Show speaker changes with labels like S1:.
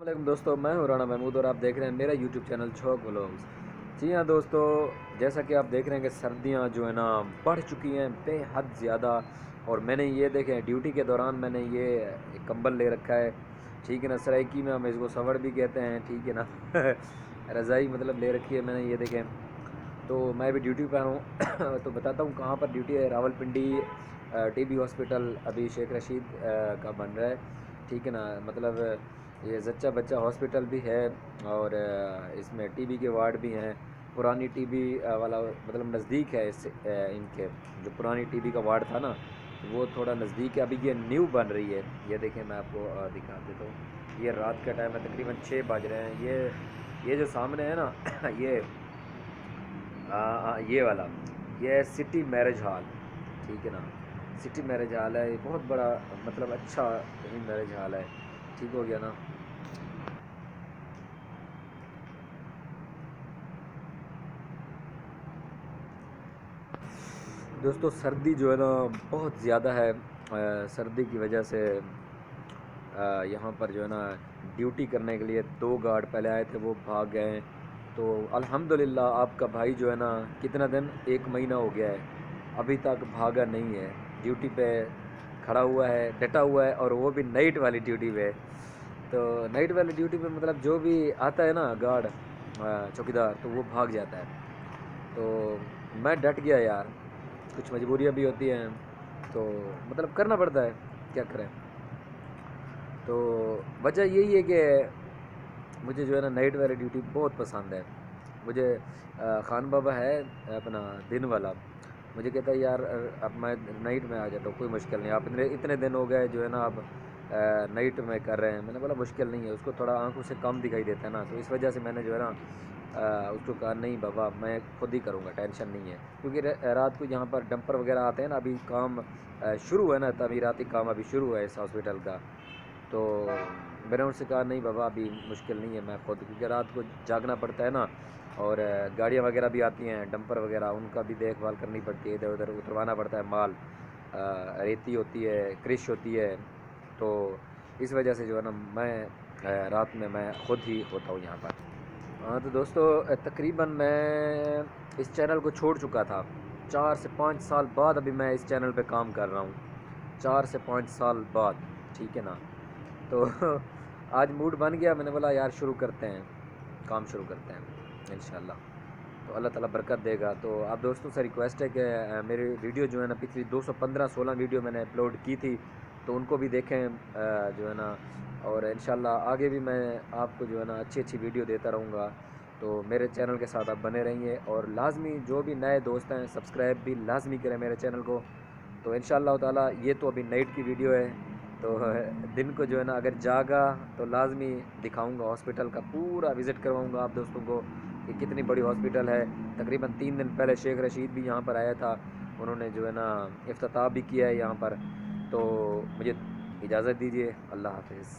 S1: वालेकुम दोस्तों, मैं हूं राणा महमूद और आप देख रहे हैं मेरा यूट्यूब चैनल शौक व्लॉग्स। जी हाँ दोस्तों, जैसा कि आप देख रहे हैं कि सर्दियां जो है ना बढ़ चुकी हैं बेहद ज़्यादा। और मैंने ये देखें ड्यूटी के दौरान मैंने ये एक कंबल ले रखा है, ठीक है ना। सराइकी में हम इसको सवड़ भी कहते हैं, ठीक है ना। रज़ाई मतलब ले रखी है मैंने, ये देखें। तो मैं भी ड्यूटी पर हूँ। तो बताता हूँ कहाँ पर ड्यूटी है। रावलपिंडी टीबी हॉस्पिटल अभी शेख रशीद का बन रहा है, ठीक है ना। मतलब ये जच्चा बच्चा हॉस्पिटल भी है और इसमें टीबी के वार्ड भी हैं। पुरानी टीबी वाला मतलब नज़दीक है इससे इनके जो पुरानी टीबी का वार्ड था ना, तो वो थोड़ा नज़दीक है। अभी ये न्यू बन रही है, ये देखें मैं आपको दिखा देता हूँ। ये रात का टाइम है, तकरीबन 6 बज रहे हैं। ये जो सामने है ना ये ये वाला ये है सिटी मैरिज हॉल, ठीक है ना। सिटी मैरिज हॉल है, ये बहुत बड़ा मतलब अच्छा ही मैरिज हॉल है, ठीक हो गया ना। दोस्तों सर्दी जो है ना बहुत ज़्यादा है। सर्दी की वजह से यहाँ पर जो है ना ड्यूटी करने के लिए 2 गार्ड पहले आए थे, वो भाग गए। तो अल्हम्दुलिल्लाह आपका भाई जो है ना कितना दिन 1 महीना हो गया है, अभी तक भागा नहीं है। ड्यूटी पे खड़ा हुआ है, डटा हुआ है, और वो भी नाइट वाली ड्यूटी पे। तो नाइट वाली ड्यूटी पे मतलब जो भी आता है ना गार्ड चौकीदार, तो वो भाग जाता है। तो मैं डट गया यार, कुछ मजबूरियाँ भी होती हैं, तो मतलब करना पड़ता है, क्या करें। तो वजह यही है कि मुझे जो है ना नाइट वाली ड्यूटी बहुत पसंद है। मुझे खान बाबा है अपना दिन वाला, मुझे कहता है यार अब मैं नाइट में आ जाता हूँ, कोई मुश्किल नहीं। आप इतने इतने दिन हो गए जो है ना आप नाइट में कर रहे हैं। मैंने बोला मुश्किल नहीं है, उसको थोड़ा आंखों से कम दिखाई देता है ना, तो इस वजह से मैंने जो है ना उसको कहा नहीं बाबा मैं खुद ही करूँगा, टेंशन नहीं है। क्योंकि रात को यहाँ पर डंपर वगैरह आते हैं ना, अभी काम शुरू है ना, तमीराती काम अभी शुरू है इस हॉस्पिटल का। तो मैंने उनसे कहा नहीं बाबा अभी मुश्किल नहीं है, मैं खुद, क्योंकि रात को जागना पड़ता है ना। और गाड़ियाँ वगैरह भी आती हैं, डंपर वगैरह, उनका भी देखभाल करनी पड़ती है, इधर उधर उतरवाना पड़ता है माल। रेती होती है, क्रिश होती है। तो इस वजह से जो है ना मैं रात में मैं खुद ही होता हूँ यहाँ पर। हाँ तो दोस्तों तकरीबन मैं इस चैनल को छोड़ चुका था। 4 से 5 साल बाद अभी मैं इस चैनल पे काम कर रहा हूँ, 4 से 5 साल बाद, ठीक है ना। तो आज मूड बन गया, मैंने बोला यार शुरू करते हैं, काम शुरू करते हैं इंशाल्लाह। तो अल्लाह ताला बरकत देगा। तो आप दोस्तों से रिक्वेस्ट है कि मेरी वीडियो जो है ना पिछली 215-16 वीडियो मैंने अपलोड की थी, तो उनको भी देखें जो है ना। और इंशाल्लाह आगे भी मैं आपको जो है ना अच्छी अच्छी वीडियो देता रहूँगा। तो मेरे चैनल के साथ आप बने रहिए, और लाजमी जो भी नए दोस्त हैं सब्सक्राइब भी लाजमी करें मेरे चैनल को। तो इंशाल्लाह ताला ये तो अभी नाइट की वीडियो है। तो दिन को जो है ना अगर जागा तो लाजमी दिखाऊंगा, हॉस्पिटल का पूरा विज़िट करवाऊंगा आप दोस्तों को कि कितनी बड़ी हॉस्पिटल है। तकरीबन 3 दिन पहले शेख रशीद भी यहाँ पर आया था, उन्होंने जो है ना इफ्तिताह भी किया है यहाँ पर। तो मुझे इजाज़त दीजिए, अल्लाह हाफिज़।